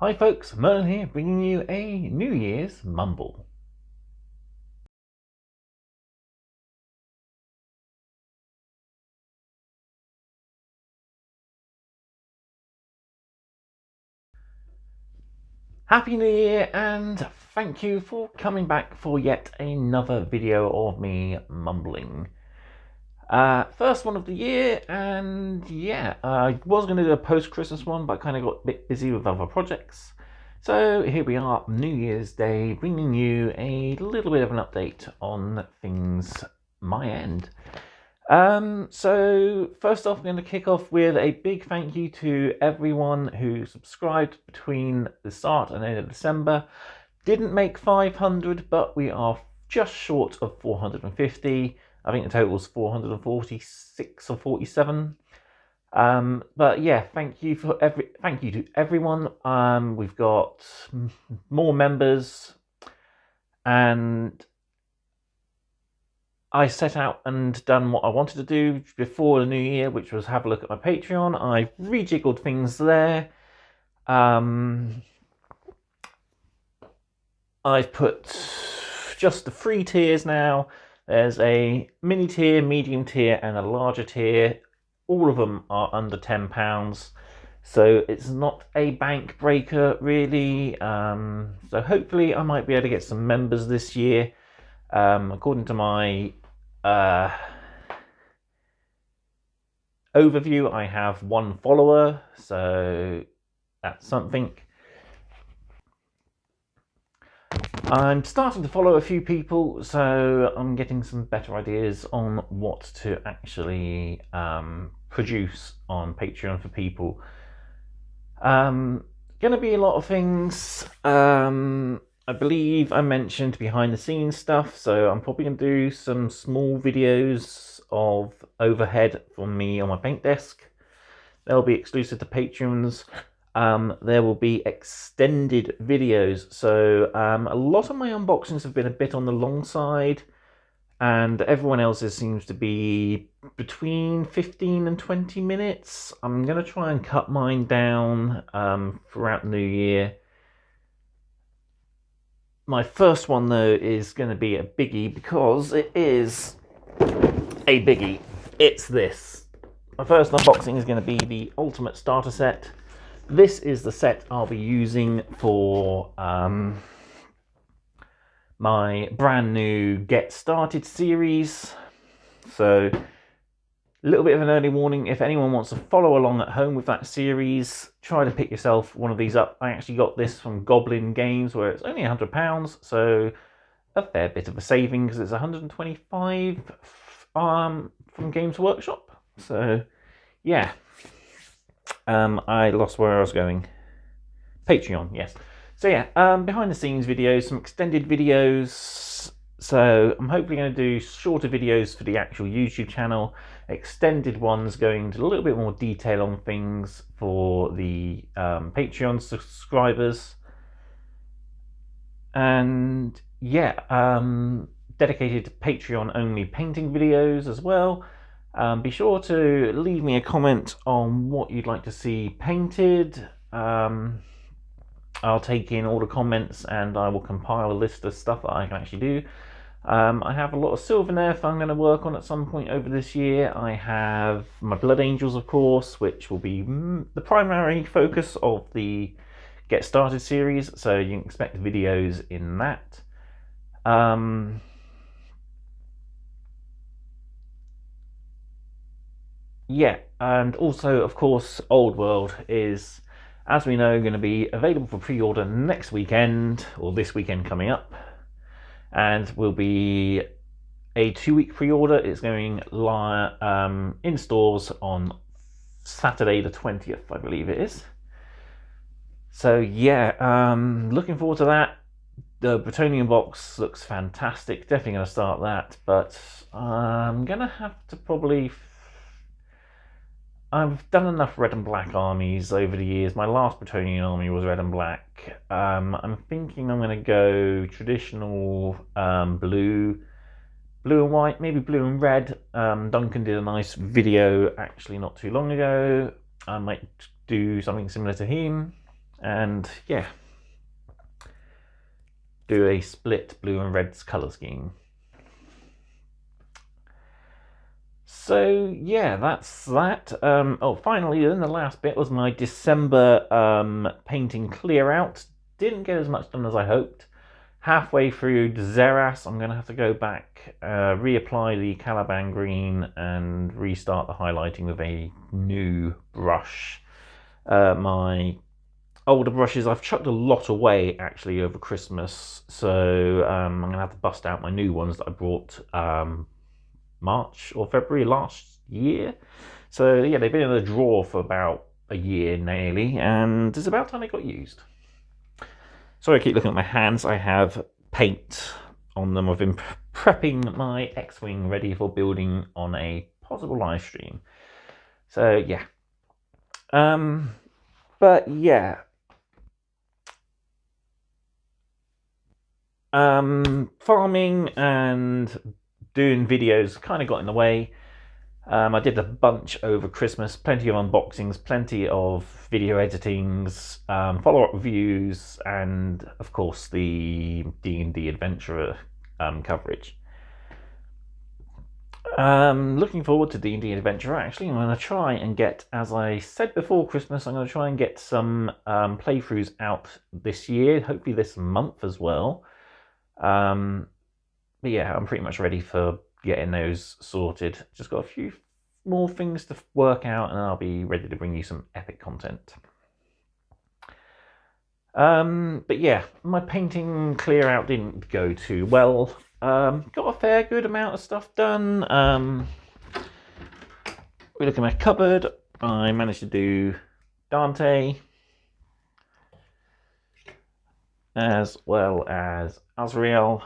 Hi folks, Merlin here, bringing you a New Year's mumble. Happy New Year and thank you for coming back for yet another video of me mumbling. First one of the year, and yeah, I was going to do a post-Christmas one, but I kind of got a bit busy with other projects. So here we are, New Year's Day, bringing you a little bit of an update on things my end. So first off, I'm going to kick off with a big thank you to everyone who subscribed between the start and end of December. Didn't make 500, but we are just short of 450. I think the total was 446 or 47. But yeah, thank you to everyone. We've got more members, and I set out and done what I wanted to do before the new year, which was have a look at my Patreon. I've rejiggled things there. I've put just the free tiers now. There's a mini tier, medium tier, and a larger tier. All of them are under £10. So it's not a bank breaker, really. So hopefully I might be able to get some members this year. According to my overview, I have 1 follower, so that's something. I'm starting to follow a few people, so I'm getting some better ideas on what to actually produce on Patreon for people. Going to be a lot of things. I believe I mentioned behind the scenes stuff, so I'm probably going to do some small videos of overhead from me on my paint desk. They'll be exclusive to Patreons. There will be extended videos, so a lot of my unboxings have been a bit on the long side, and everyone else's seems to be between 15 and 20 minutes. I'm going to try and cut mine down throughout the new year. My first one, though, is going to be a biggie because it is a biggie. It's this. My first unboxing is going to be the Ultimate Starter Set. This is the set I'll be using for my brand new Get Started series. So a little bit of an early warning, if anyone wants to follow along at home with that series, try to pick yourself one of these up. I actually got this from Goblin Games, where it's only £100, so a fair bit of a saving, because it's 125 from Games Workshop. So yeah, I lost where I was going. Patreon, yes. So yeah, behind the scenes videos, some extended videos. So I'm hopefully going to do shorter videos for the actual YouTube channel, extended ones going into a little bit more detail on things for the Patreon subscribers. And yeah, dedicated Patreon only painting videos as well. Be sure to leave me a comment on what you'd like to see painted. I'll take in all the comments and I will compile a list of stuff that I can actually do. I have a lot of silver nerf I'm going to work on at some point over this year. I have my Blood Angels, of course, which will be the primary focus of the Get Started series, so you can expect videos in that. Yeah, and also, of course, Old World is, as we know, going to be available for pre-order next weekend, or this weekend coming up, and will be a 2-week pre-order. It's going in stores on Saturday the 20th, I believe it is. So yeah, looking forward to that. The Bretonian box looks fantastic. Definitely going to start that, but I'm going to have to probably... I've done enough red and black armies over the years. My last Bretonian army was red and black. I'm thinking I'm going to go traditional blue and white, maybe blue and red. Duncan did a nice video actually not too long ago. I might do something similar to him. and yeah, do a split blue and red colour scheme. So yeah, that's that. Finally, then the last bit was my December painting clear out. Didn't get as much done as I hoped. Halfway through Zeras, I'm going to have to go back, reapply the Caliban green and restart the highlighting with a new brush. My older brushes, I've chucked a lot away actually over Christmas, so I'm going to have to bust out my new ones that I brought March or February last year. So yeah, they've been in the drawer for about a year nearly, and it's about time they got used. Sorry, I keep looking at my hands. I have paint on them. I've been prepping my X-Wing ready for building on a possible live stream. So yeah. But yeah. Farming and doing videos kind of got in the way. I did a bunch over Christmas, plenty of unboxings, plenty of video editings, follow-up reviews, and of course the D&D Adventurer coverage. Looking forward to D&D Adventurer. Actually, I'm going to try and get, as I said before Christmas, I'm going to try and get some playthroughs out this year, hopefully this month as well. But yeah, I'm pretty much ready for getting those sorted. Just got a few more things to work out and I'll be ready to bring you some epic content. But yeah, my painting clear out didn't go too well. Got a fair good amount of stuff done. We look at my cupboard. I managed to do Dante as well as Azrael.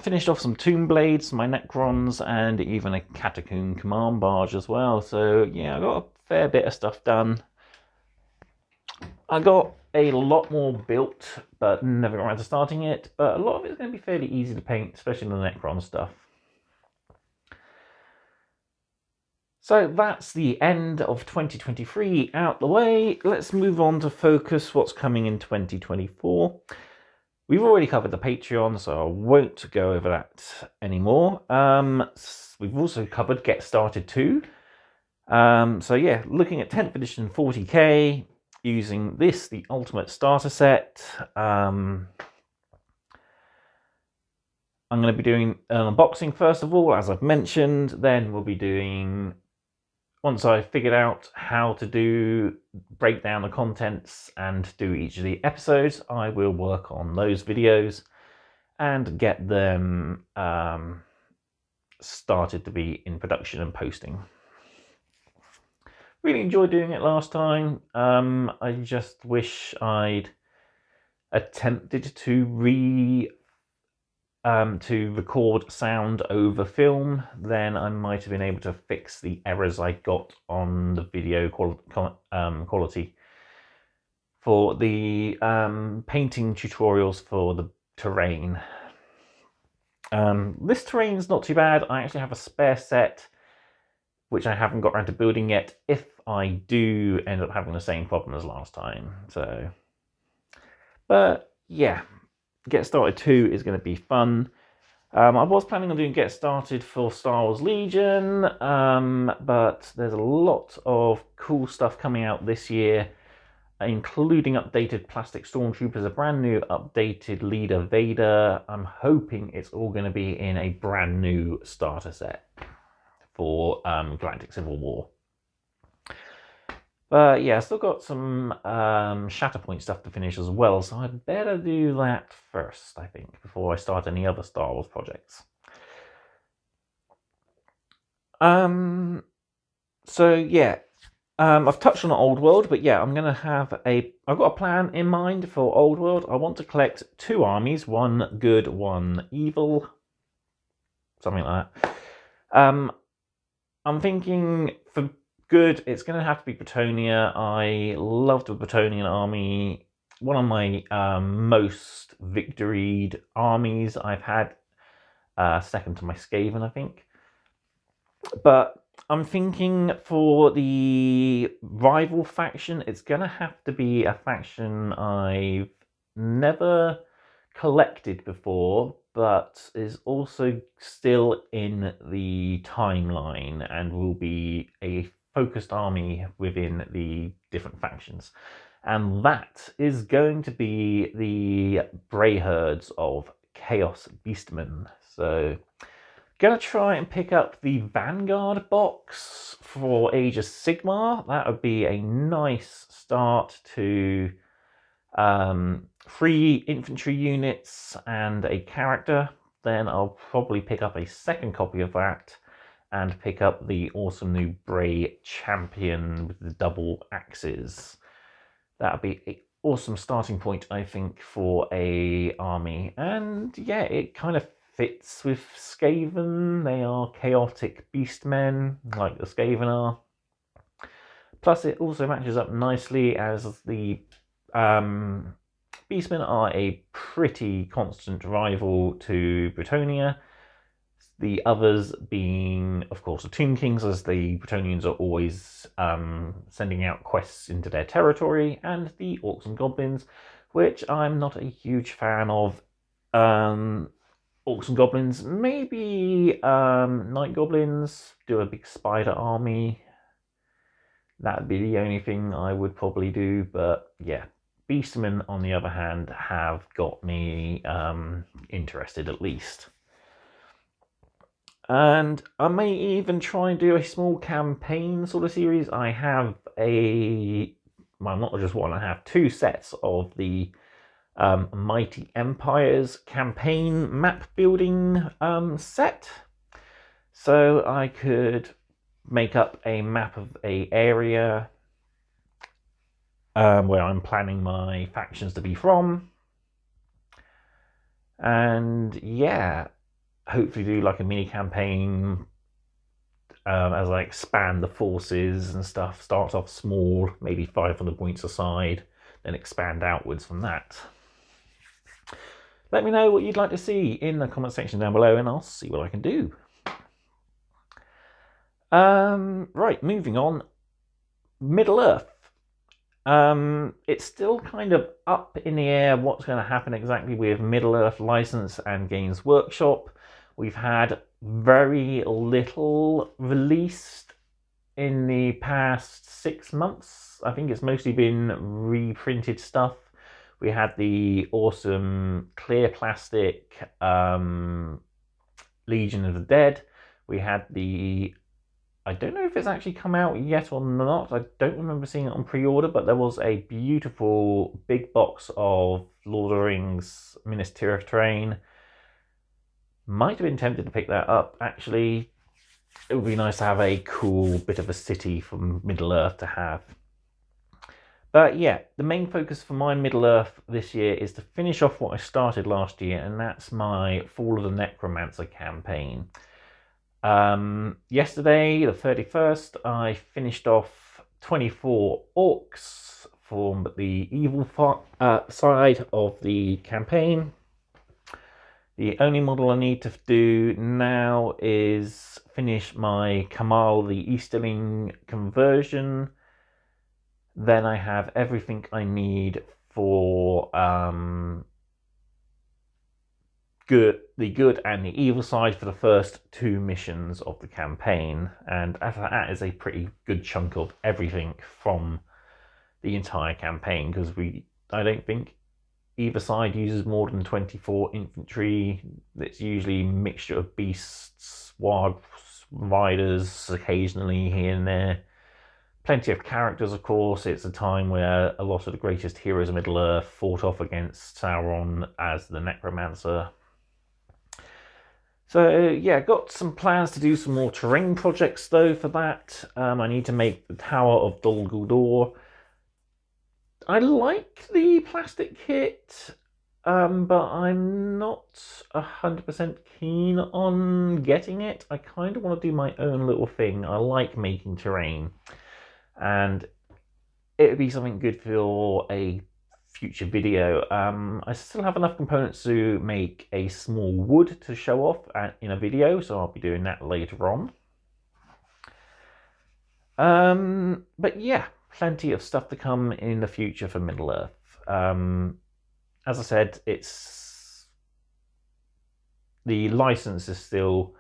Finished off some Tomb Blades, my Necrons, and even a Catacomb Command Barge as well. So yeah, I got a fair bit of stuff done. I got a lot more built, but never got around to starting it. But a lot of it's going to be fairly easy to paint, especially the Necron stuff. So that's the end of 2023 out the way. Let's move on to focus what's coming in 2024. We've already covered the Patreon, so I won't go over that anymore. We've also covered Get Started 2. So yeah, looking at 10th edition 40k, using this, the Ultimate Starter Set. I'm going to be doing an unboxing first of all, as I've mentioned. Then we'll be doing, once I've figured out how to break down the contents and do each of the episodes, I will work on those videos and get them started to be in production and posting. Really enjoyed doing it last time. I just wish I'd attempted to record sound over film. Then I might have been able to fix the errors I got on the video quality for the painting tutorials for the terrain. This terrain's not too bad. I actually have a spare set which I haven't got around to building yet, if I do end up having the same problem as last time. So, but yeah, Get Started 2 is going to be fun. I was planning on doing Get Started for Star Wars Legion, but there's a lot of cool stuff coming out this year, including updated plastic stormtroopers, a brand new updated leader Vader. I'm hoping it's all going to be in a brand new starter set for Galactic Civil War. But yeah, I still got some Shatterpoint stuff to finish as well, so I'd better do that first, I think, before I start any other Star Wars projects. So yeah, I've touched on Old World, but yeah, I've got a plan in mind for Old World. I want to collect 2 armies, one good, one evil, something like that. I'm thinking for good, it's going to have to be Bretonia. I loved the Bretonian army. One of my most victoried armies I've had, second to my Skaven, I think. But I'm thinking for the rival faction, it's going to have to be a faction I've never collected before, but is also still in the timeline and will be a focused army within the different factions. And that is going to be the Bray Herds of Chaos Beastmen. So gonna try and pick up the Vanguard box for Age of Sigmar. That would be a nice start to 3 infantry units and a character. Then I'll probably pick up a second copy of that and pick up the awesome new Bray Champion with the double axes. That would be an awesome starting point, I think, for a army. And yeah, it kind of fits with Skaven. They are chaotic beastmen, like the Skaven are. Plus, it also matches up nicely as the Beastmen are a pretty constant rival to Bretonnia. The others being, of course, the Tomb Kings, as the Bretonians are always sending out quests into their territory, and the Orcs and Goblins, which I'm not a huge fan of. Orcs and Goblins, maybe Night Goblins, do a big spider army. That'd be the only thing I would probably do, but yeah. Beastmen, on the other hand, have got me interested at least. And I may even try and do a small campaign sort of series. I have not just one, I have 2 sets of the Mighty Empires campaign map building set. So I could make up a map of a area where I'm planning my factions to be from. And yeah, hopefully do like a mini campaign as I expand the forces and stuff. Start off small, maybe 500 points aside, then expand outwards from that. Let me know what you'd like to see in the comment section down below, and I'll see what I can do. Right, moving on. Middle-earth. It's still kind of up in the air what's going to happen exactly with Middle-earth License and Games Workshop. We've had very little released in the past 6 months. I think it's mostly been reprinted stuff. We had the awesome clear plastic Legion of the Dead. We had the, I don't know if it's actually come out yet or not. I don't remember seeing it on pre-order, but there was a beautiful big box of Lord of the Rings Ministry of Terrain. Might have been tempted to pick that up, actually. It would be nice to have a cool bit of a city from Middle-earth to have. But yeah, the main focus for my Middle-earth this year is to finish off what I started last year, and that's my Fall of the Necromancer campaign. Yesterday, the 31st, I finished off 24 orcs from the evil side of the campaign. The only model I need to do now is finish my Kamal the Easterling conversion. Then I have everything I need for the good and the evil side for the first 2 missions of the campaign, and that is a pretty good chunk of everything from the entire campaign, because I don't think either side uses more than 24 infantry. It's usually a mixture of beasts, wild riders occasionally here and there. Plenty of characters, of course. It's a time where a lot of the greatest heroes of Middle-earth fought off against Sauron as the Necromancer. So yeah, got some plans to do some more terrain projects though for that. I need to make the Tower of Dol Guldur. I like the plastic kit, but I'm not 100% keen on getting it. I kind of want to do my own little thing. I like making terrain, and it would be something good for a future video. I still have enough components to make a small wood to show off in a video, so I'll be doing that later on. But yeah, plenty of stuff to come in the future for Middle-earth. As I said, the license is still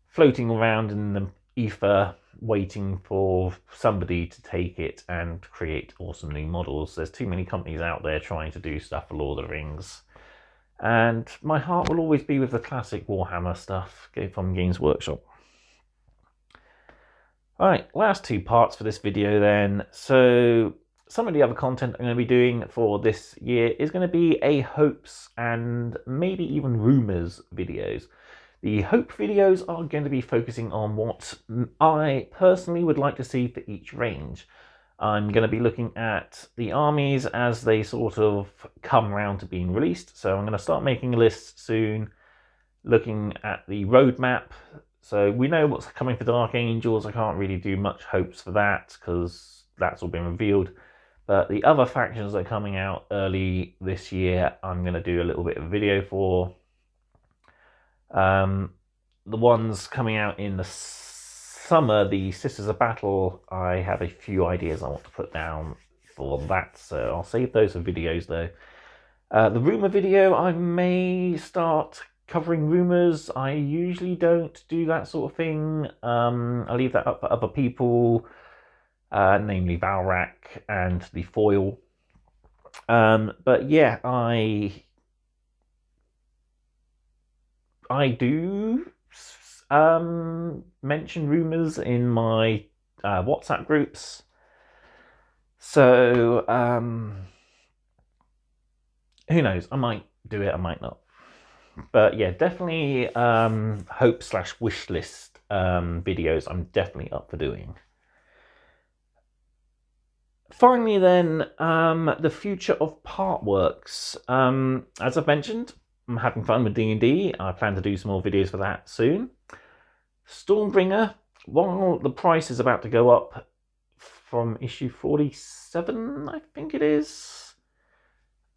floating around in the ether, waiting for somebody to take it and create awesome new models. There's too many companies out there trying to do stuff for Lord of the Rings. And my heart will always be with the classic Warhammer stuff from Games Workshop. Alright, last two parts for this video then. So some of the other content I'm going to be doing for this year is going to be a hopes and maybe even rumours videos. The hope videos are going to be focusing on what I personally would like to see for each range. I'm going to be looking at the armies as they sort of come around to being released. So I'm going to start making a list soon, looking at the roadmap. So we know what's coming for Dark Angels. I can't really do much hopes for that because that's all been revealed. But the other factions that are coming out early this year, I'm going to do a little bit of a video for. The ones coming out in the summer, the Sisters of Battle, I have a few ideas I want to put down for that, so I'll save those for videos though. The rumour video, I may start covering rumours. I usually don't do that sort of thing. I leave that up for other people, namely Valrak and the Foil. But yeah, I do mention rumours in my WhatsApp groups. So who knows? I might do it, I might not. But yeah, definitely hope/wish list videos I'm definitely up for doing. Finally then, the future of Partworks. As I've mentioned, I'm having fun with D&D. I plan to do some more videos for that soon. Stormbringer, while the price is about to go up from issue 47, I think it is,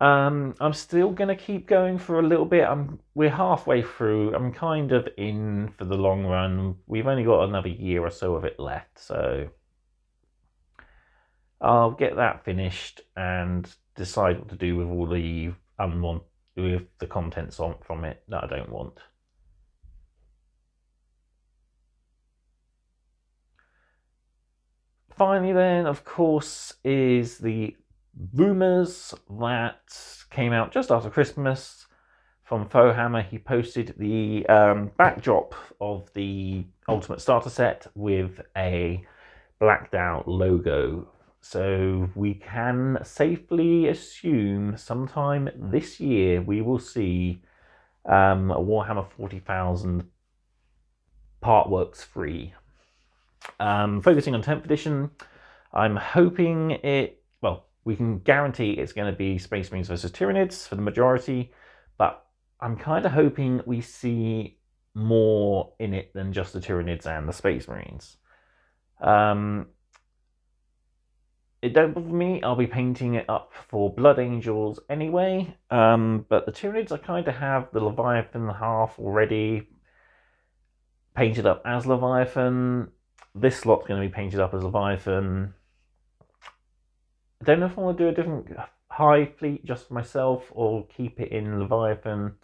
I'm still going to keep going for a little bit. We're halfway through. I'm kind of in for the long run. We've only got another year or so of it left, so I'll get that finished and decide what to do with all the with the contents from it that I don't want. Finally then, of course, is the rumours that came out just after Christmas from Fohammer. He posted the backdrop of the Ultimate Starter Set with a blacked out logo. So we can safely assume sometime this year we will see a Warhammer 40,000 Partworks free. Focusing on 10th edition, I'm hoping we can guarantee it's going to be Space Marines versus Tyranids for the majority, but I'm kind of hoping we see more in it than just the Tyranids and the Space Marines. It don't bother me. I'll be painting it up for Blood Angels anyway. But the Tyranids, I kind of have the Leviathan half already painted up as Leviathan. This lot's going to be painted up as Leviathan. I don't know if I want to do a different high fleet just for myself or keep it in Leviathan.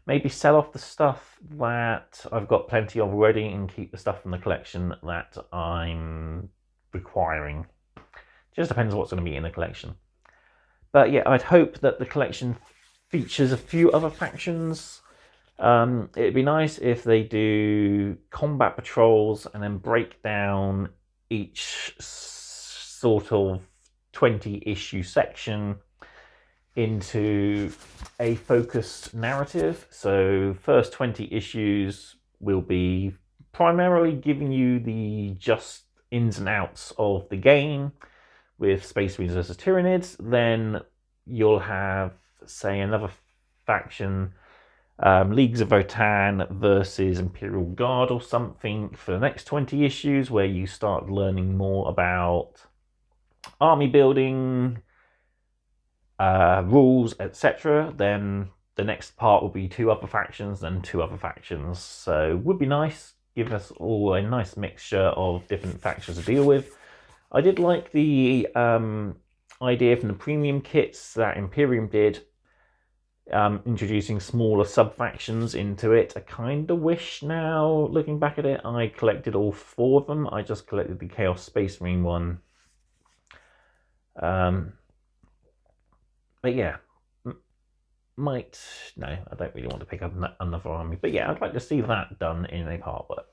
Maybe sell off the stuff that I've got plenty of already and keep the stuff from the collection that I'm requiring. Just depends on what's going to be in the collection. But yeah, I'd hope that the collection features a few other factions. It'd be nice if they do combat patrols and then break down each sort of 20-issue section into a focused narrative. So first 20 issues will be primarily giving you the just ins and outs of the game with Space Marines versus Tyranids. Then you'll have, say, another faction, Leagues of Votan versus Imperial Guard or something for the next 20 issues, where you start learning more about army building, rules, etc. Then the next part will be two other factions, then two other factions. So it would be nice give us all a nice mixture of different factions to deal with. I did like the idea from the premium kits that Imperium did, introducing smaller sub-factions into it. I kind of wish now, looking back at it, I collected all 4 of them. I just collected the Chaos Space Marine one. But yeah, no, I don't really want to pick up another army. But yeah, I'd like to see that done in a artwork.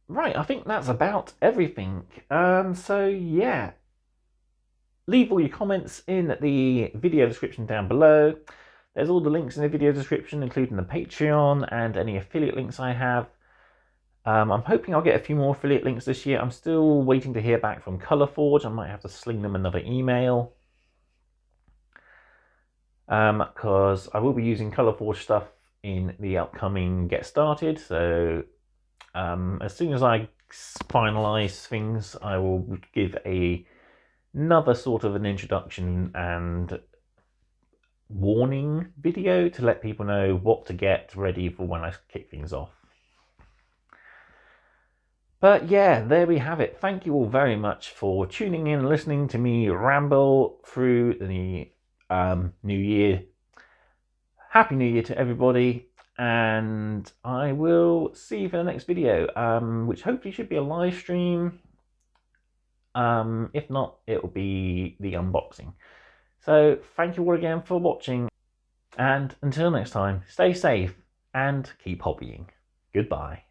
Right, I think that's about everything. So yeah, leave all your comments in the video description down below. There's all the links in the video description, including the Patreon and any affiliate links I have. I'm hoping I'll get a few more affiliate links this year. I'm still waiting to hear back from Colourforge. I might have to sling them another email. Because I will be using Colourforge stuff in the upcoming Get Started. So as soon as I finalise things, I will give another sort of an introduction and warning video to let people know what to get ready for when I kick things off. But yeah, there we have it. Thank you all very much for tuning in and listening to me ramble through the new year. Happy New Year to everybody, and I will see you for the next video, which hopefully should be a live stream. If not, it will be the unboxing. So thank you all again for watching, and until next time, stay safe and keep hobbying. Goodbye.